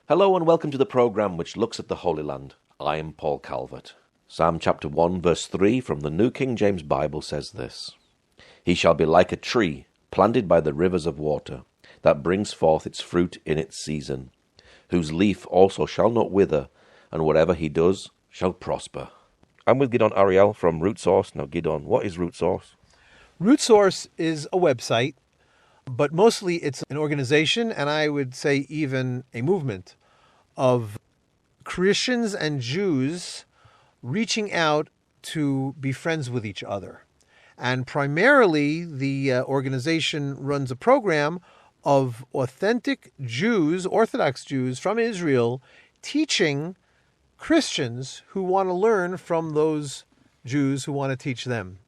Hello and welcome to the programme which looks at the Holy Land. I am Paul Calvert. Psalm chapter 1 verse 3 from the New King James Bible says this: He shall be like a tree planted by the rivers of water, that brings forth its fruit in its season, whose leaf also shall not wither, and whatever he does shall prosper. I'm with Gidon Ariel from Root Source. Now Gidon, what is Root Source? Root Source is a website, but mostly it's an organization, and I would say even a movement of Christians and Jews reaching out to be friends with each other. And primarily, the organization runs a program of authentic Jews, Orthodox Jews from Israel, teaching Christians who want to learn from those Jews who want to teach them.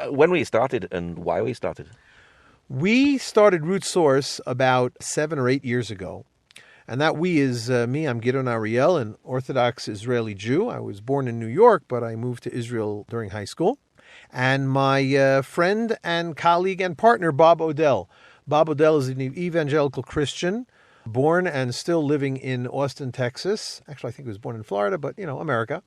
When we started and why we started? We started Root Source about 7 or 8 years ago. And that we is me. I'm Gidon Ariel, an Orthodox Israeli Jew. I was born in New York, but I moved to Israel during high school. And my friend and colleague and partner, Bob Odell. Bob Odell is an evangelical Christian, born and still living in Austin, Texas. Actually, I think he was born in Florida, but, America.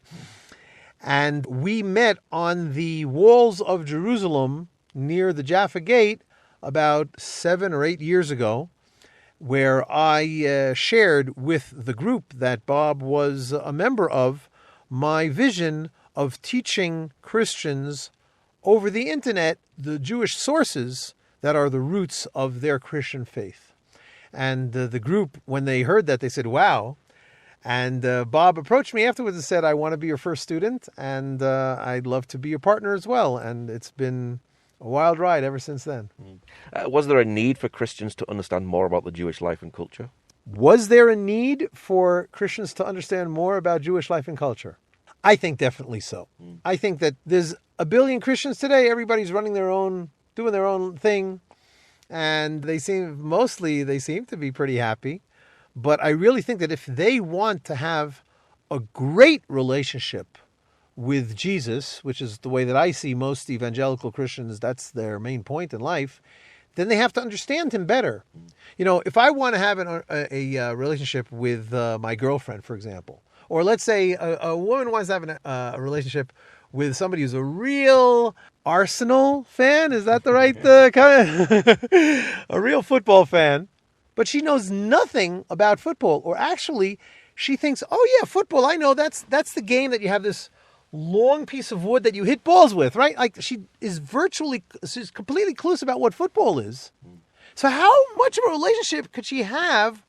And we met on the walls of Jerusalem near the Jaffa Gate about 7 or 8 years ago, where I shared with the group that Bob was a member of my vision of teaching Christians over the internet the Jewish sources that are the roots of their Christian faith. And the group, when they heard that, they said, wow. And Bob approached me afterwards and said, I want to be your first student, and I'd love to be your partner as well. And it's been a wild ride ever since then. Was there a need for Christians to understand more about the Jewish life and culture? Was there a need for Christians to understand more about Jewish life and culture? I think definitely so. I think that there's a billion Christians today. Everybody's running their own, doing their own thing. And they seem to be pretty happy. But I really think that if they want to have a great relationship with Jesus, which is the way that I see most evangelical Christians, that's their main point in life, then they have to understand him better. If I want to have a relationship with my girlfriend, for example, or let's say a woman wants to have a relationship with somebody who's a real Arsenal fan, is that the right kind of a real football fan, but she knows nothing about football, or actually she thinks, oh yeah, football, I know, that's the game that you have this long piece of wood that you hit balls with, right? Like she's completely clueless about what football is. So how much of a relationship could she have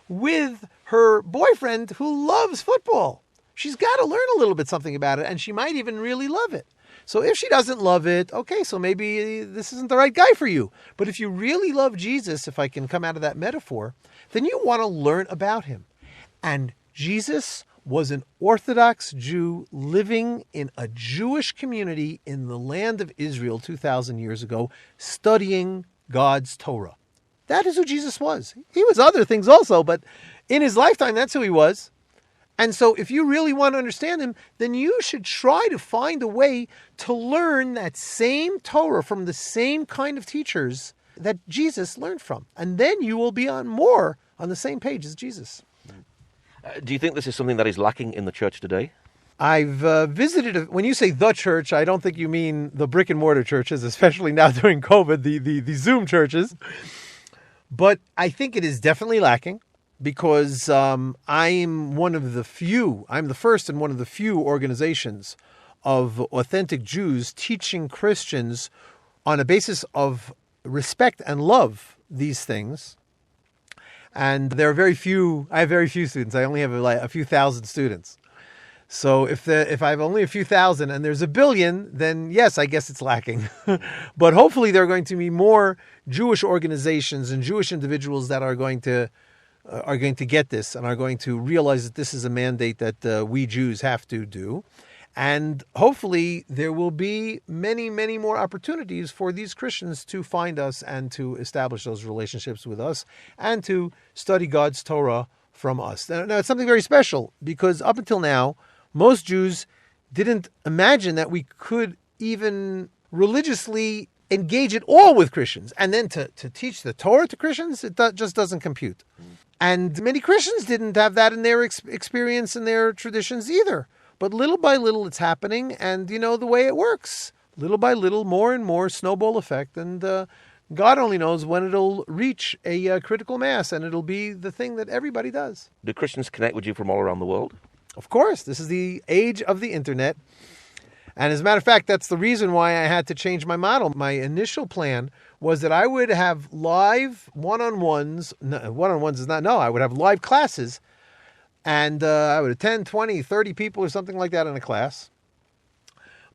with her boyfriend who loves football? She's got to learn a little bit something about it, and she might even really love it. So if she doesn't love it, okay, so maybe this isn't the right guy for you. But if you really love Jesus, if I can come out of that metaphor, then you want to learn about him. And Jesus was an Orthodox Jew living in a Jewish community in the land of Israel 2,000 years ago, studying God's Torah. That is who Jesus was. He was other things also, but in his lifetime, that's who he was. And so if you really want to understand him, then you should try to find a way to learn that same Torah from the same kind of teachers that Jesus learned from. And then you will be on the same page as Jesus. Do you think this is something that is lacking in the church today? I've visited, when you say the church, I don't think you mean the brick and mortar churches, especially now during COVID, the Zoom churches. But I think it is definitely lacking because I'm the first and one of the few organizations of authentic Jews teaching Christians on a basis of respect and love these things. And there are I have very few students. I only have a few thousand students. So if I have only a few thousand and there's a billion, then yes, I guess it's lacking. But hopefully there are going to be more Jewish organizations and Jewish individuals that are going to get this and are going to realize that this is a mandate that we Jews have to do. And hopefully there will be many, many more opportunities for these Christians to find us and to establish those relationships with us and to study God's Torah from us. Now, it's something very special because up until now, most Jews didn't imagine that we could even religiously engage at all with Christians. And then to teach the Torah to Christians, it just doesn't compute. And many Christians didn't have that in their experience and their traditions either. But little by little it's happening, and you know the way it works. Little by little, more and more, snowball effect, and God only knows when it'll reach a critical mass, and it'll be the thing that everybody does. Do Christians connect with you from all around the world? Of course, this is the age of the internet. And as a matter of fact, that's the reason why I had to change my model. My initial plan was that I would have live one-on-ones. No, one-on-ones is not, no, I would have live classes. And I would attend 20, 30 people or something like that in a class.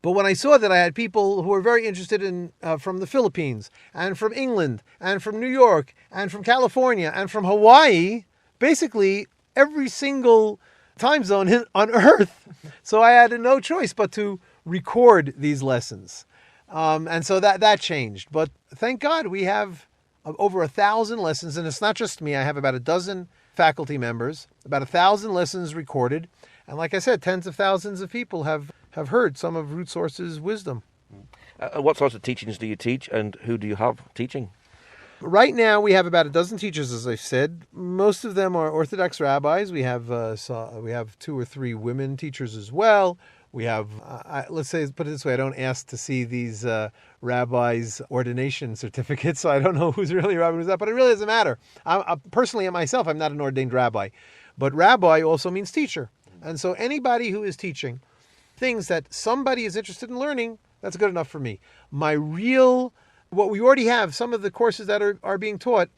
But when I saw that I had people who were very interested in from the Philippines and from England and from New York and from California and from Hawaii, basically every single time zone on Earth. So I had no choice but to record these lessons. And so that changed. But thank God we have over 1,000 lessons. And it's not just me. I have about a dozen faculty members, about 1,000 lessons recorded. And like I said, tens of thousands of people have heard some of Root Source's wisdom. What sorts of teachings do you teach, and who do you have teaching? Right now, we have about a dozen teachers, as I said. Most of them are Orthodox rabbis. We have 2 or 3 women teachers as well. We have, let's say, put it this way, I don't ask to see these rabbis' ordination certificates, so I don't know who's really a rabbi and who's not, but it really doesn't matter. Personally, myself, I'm not an ordained rabbi. But rabbi also means teacher. And so anybody who is teaching things that somebody is interested in learning, that's good enough for me. What we already have, some of the courses that are being taught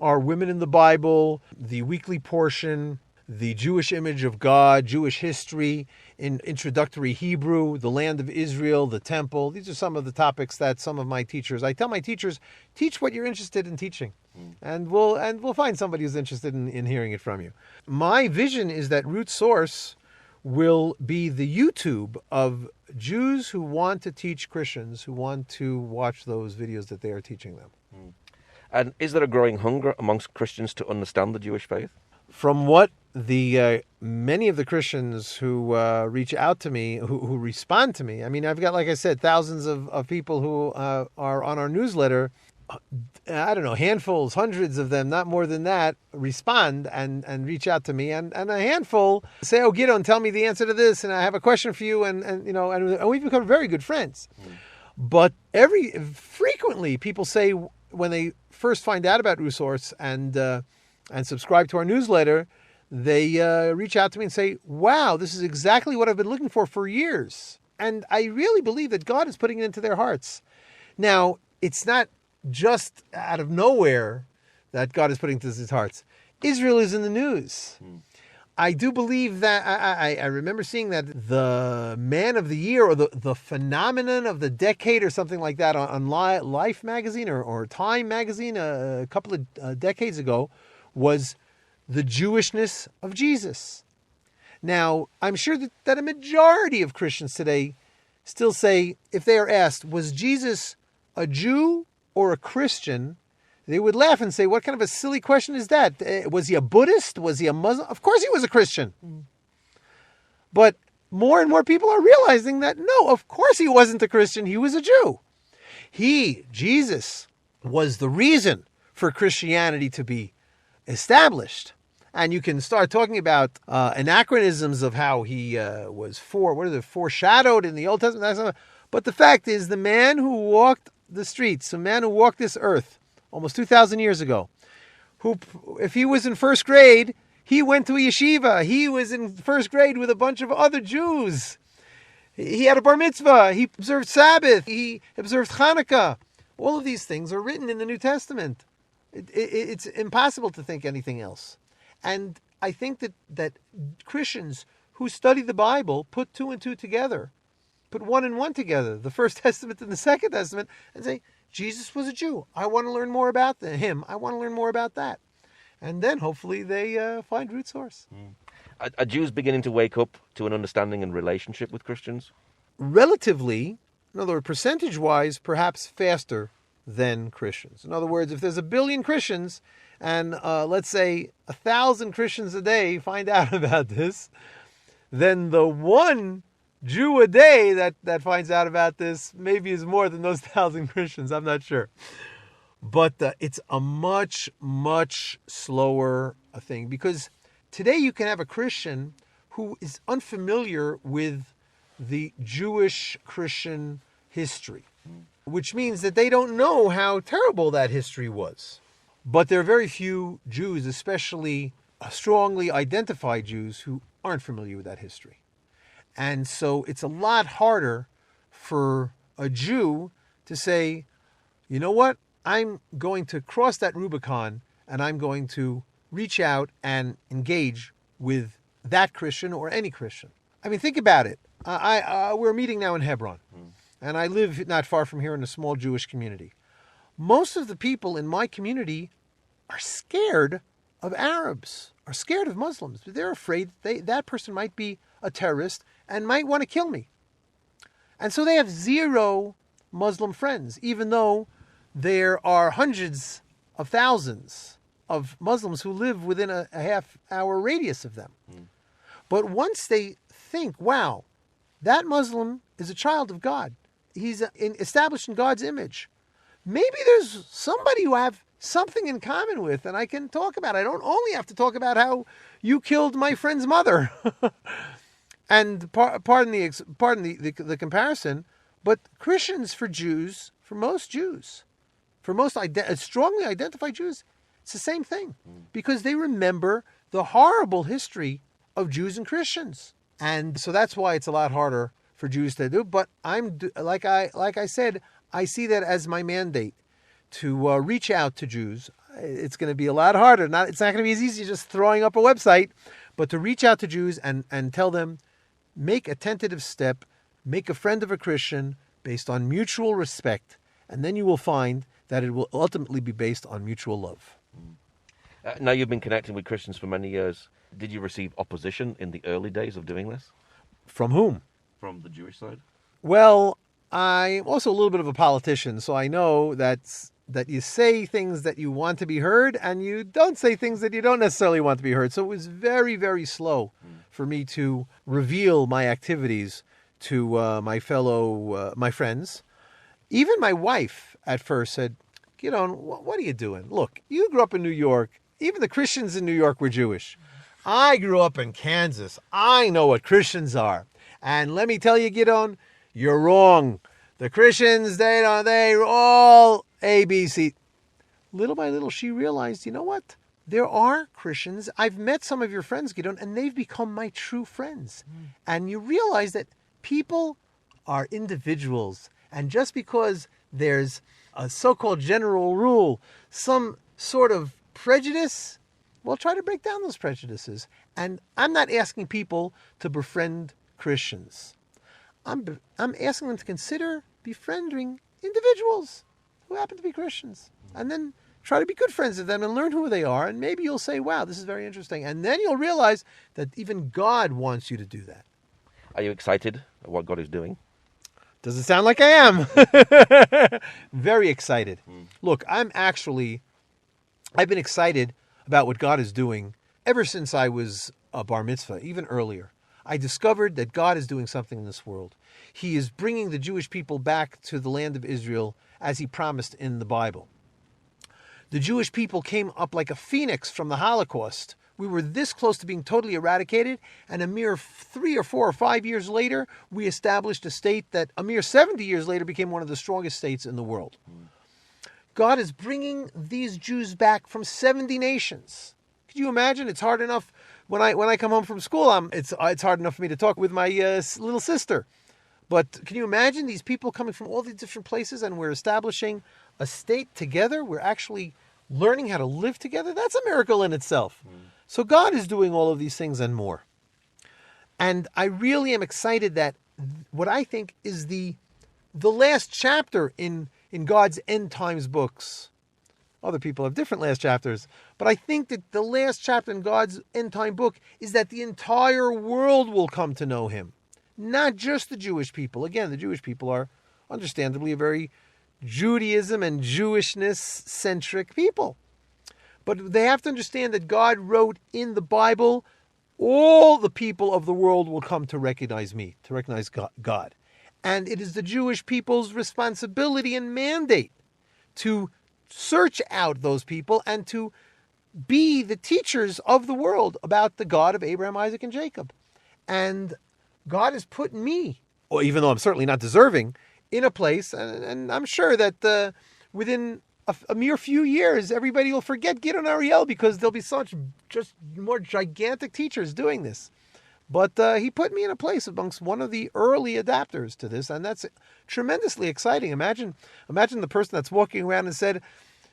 are Women in the Bible, the weekly portion, the Jewish image of God, Jewish history, in introductory Hebrew, the land of Israel, the temple. These are some of the topics that some of my teachers, I tell my teachers, teach what you're interested in teaching. And we'll find somebody who's interested in hearing it from you. My vision is that Root Source will be the YouTube of Jews who want to teach Christians, who want to watch those videos that they are teaching them. And is there a growing hunger amongst Christians to understand the Jewish faith? From what the many of the Christians who reach out to me, who respond to me, I mean, I've got, like I said, thousands of people who are on our newsletter. I don't know, handfuls, hundreds of them, not more than that, respond and reach out to me. And a handful say, oh, Gidon, tell me the answer to this, and I have a question for you. And we've become very good friends. But frequently people say when they first find out about Root Source and subscribe to our newsletter, they reach out to me and say, wow, this is exactly what I've been looking for years. And I really believe that God is putting it into their hearts. Now, it's not just out of nowhere that God is putting into his hearts. Israel is in the news. I do believe that, I remember seeing that the Man of the Year or the Phenomenon of the Decade or something like that on Life magazine or Time magazine a couple of decades ago was the Jewishness of Jesus. Now, I'm sure that a majority of Christians today still say, if they are asked, was Jesus a Jew or a Christian, they would laugh and say, what kind of a silly question is that? Was he a Buddhist? Was he a Muslim? Of course he was a Christian. But more and more people are realizing that, no, of course he wasn't a Christian. He was a Jew. Jesus, was the reason for Christianity to be established. And you can start talking about anachronisms of how he was foreshadowed in the Old Testament. But the fact is, the man who walked the streets, a man who walked this earth almost 2,000 years ago, who, if he was in first grade, he went to a yeshiva. He was in first grade with a bunch of other Jews. He had a bar mitzvah. He observed Sabbath. He observed Hanukkah. All of these things are written in the New Testament. It's impossible to think anything else. And I think that Christians who study the Bible put 2 and 2 together, put 1 and 1 together, the First Testament and the Second Testament, and say, Jesus was a Jew. I want to learn more about him. I want to learn more about that. And then hopefully they find Root Source. Are Jews beginning to wake up to an understanding and relationship with Christians? Relatively, in other words, percentage-wise, perhaps faster than Christians. In other words, if there's 1 billion Christians and let's say 1,000 Christians a day find out about this, then the one Jew a day that finds out about this maybe is more than those 1,000 Christians. I'm not sure. But it's a much, much slower a thing, because today you can have a Christian who is unfamiliar with the Jewish Christian history, which means that they don't know how terrible that history was. But there are very few Jews, especially strongly identified Jews, who aren't familiar with that history. And so it's a lot harder for a Jew to say, you know what, I'm going to cross that Rubicon and I'm going to reach out and engage with that Christian or any Christian. I mean, think about it. We're meeting now in Hebron, and I live not far from here in a small Jewish community. Most of the people in my community are scared of Arabs, are scared of Muslims. They're afraid that person might be a terrorist and might want to kill me. And so they have zero Muslim friends, even though there are hundreds of thousands of Muslims who live within a half-hour radius of them. But once they think, wow, that Muslim is a child of God, he's established in God's image, maybe there's somebody who I have something in common with and I can talk about. I don't only have to talk about how you killed my friend's mother. And pardon the comparison, but Christians for Jews, for most strongly identified Jews, it's the same thing, because they remember the horrible history of Jews and Christians. And so that's why it's a lot harder for Jews to do. But like I said, I see that as my mandate to reach out to Jews. It's going to be a lot harder. It's not going to be as easy as just throwing up a website, but to reach out to Jews and tell them, make a tentative step, make a friend of a Christian based on mutual respect, and then you will find that it will ultimately be based on mutual love. Now, you've been connecting with Christians for many years. Did you receive opposition in the early days of doing this? From whom? From the Jewish side? Well, I'm also a little bit of a politician, so I know that you say things that you want to be heard and you don't say things that you don't necessarily want to be heard. So it was very, very slow for me to reveal my activities to my friends. Even my wife at first said, Gidon, what are you doing? Look, you grew up in New York. Even the Christians in New York were Jewish. I grew up in Kansas. I know what Christians are. And let me tell you, Gidon, you're wrong. The Christians, they're all A, B, C. Little by little, she realized, you know what? There are Christians. I've met some of your friends, Gidon, and they've become my true friends. And you realize that people are individuals. And just because there's a so-called general rule, some sort of prejudice, we'll try to break down those prejudices. And I'm not asking people to befriend Christians. I'm asking them to consider befriending individuals who happen to be Christians. And then try to be good friends with them and learn who they are. And maybe you'll say, wow, this is very interesting. And then you'll realize that even God wants you to do that. Are you excited at what God is doing? Does it sound like I am? Very excited. Look, I've been excited about what God is doing ever since I was a bar mitzvah, even earlier. I discovered that God is doing something in this world. He is bringing the Jewish people back to the land of Israel as he promised in the Bible. The Jewish people came up like a phoenix from the Holocaust. We were this close to being totally eradicated, and a mere 3 or 4 or 5 years later, we established a state that a mere 70 years later became one of the strongest states in the world. God is bringing these Jews back from 70 nations. Could you imagine? It's hard enough when I come home from school. It's hard enough for me to talk with my little sister. But can you imagine these people coming from all these different places, and we're establishing a state together? We're actually learning how to live together. That's a miracle in itself. So God is doing all of these things and more. And I really am excited that what I think is the last chapter in God's end times books. Other people have different last chapters. But I think that the last chapter in God's end time book is that the entire world will come to know him. Not just the Jewish people. Again, the Jewish people are understandably a very Judaism and Jewishness-centric people. But they have to understand that God wrote in the Bible, all the people of the world will come to recognize me, to recognize God. And it is the Jewish people's responsibility and mandate to search out those people and to be the teachers of the world about the God of Abraham, Isaac, and Jacob. And God has put me, or even though I'm certainly not deserving, in a place, and I'm sure that within a mere few years, everybody will forget Gidon Ariel because there'll be such just more gigantic teachers doing this. But he put me in a place amongst one of the early adapters to this, and that's tremendously exciting. Imagine the person that's walking around and said,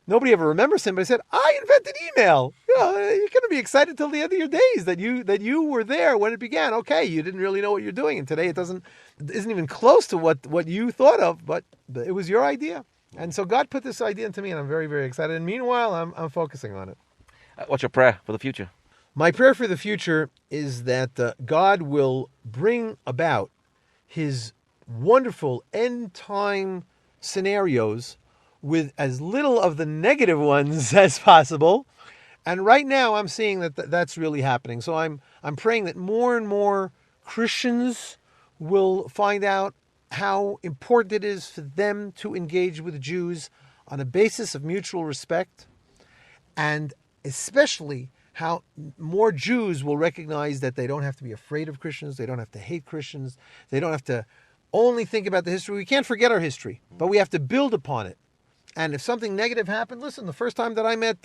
nobody ever remembers him, but he said, I invented email. You're going to be excited till the end of your days that you were there when it began. Okay, you didn't really know what you're doing, and today it isn't even close to what you thought of, but it was your idea. And so God put this idea into me, and I'm very, very excited. And meanwhile, I'm focusing on it. What's your prayer for the future? My prayer for the future is that God will bring about his wonderful end-time scenarios with as little of the negative ones as possible. And right now I'm seeing that's really happening. So I'm praying that more and more Christians will find out how important it is for them to engage with Jews on a basis of mutual respect, and especially how more Jews will recognize that they don't have to be afraid of Christians, they don't have to hate Christians, they don't have to only think about the history. We can't forget our history, but we have to build upon it. And if something negative happened, listen, the first time that I met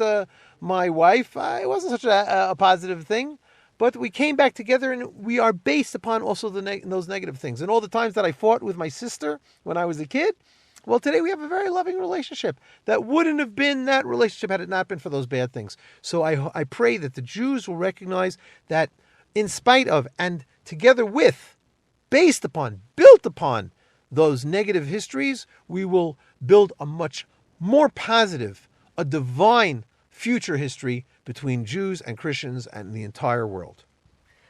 my wife, it wasn't such a positive thing, but we came back together, and we are based upon also those negative things. And all the times that I fought with my sister when I was a kid, well, today we have a very loving relationship that wouldn't have been that relationship had it not been for those bad things. So I pray that the Jews will recognize that in spite of and together with, based upon, built upon those negative histories, we will build a much more positive, a divine future history between Jews and Christians and the entire world.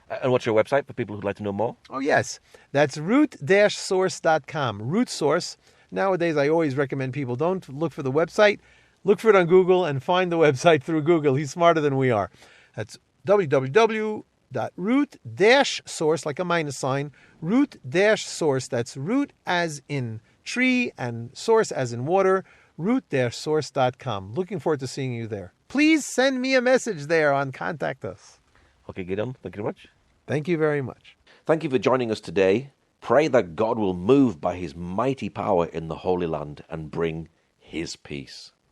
And what's your website for people who'd like to know more? Oh, yes. That's root-source.com. Root Source. Nowadays, I always recommend people don't look for the website. Look for it on Google and find the website through Google. He's smarter than we are. That's www.root-source, like a minus sign, root-source. That's root as in tree and source as in water, root-source.com. Looking forward to seeing you there. Please send me a message there on Contact Us. Okay, Gidon, thank you very much. Thank you very much. Thank you for joining us today. Pray that God will move by his mighty power in the Holy Land and bring his peace.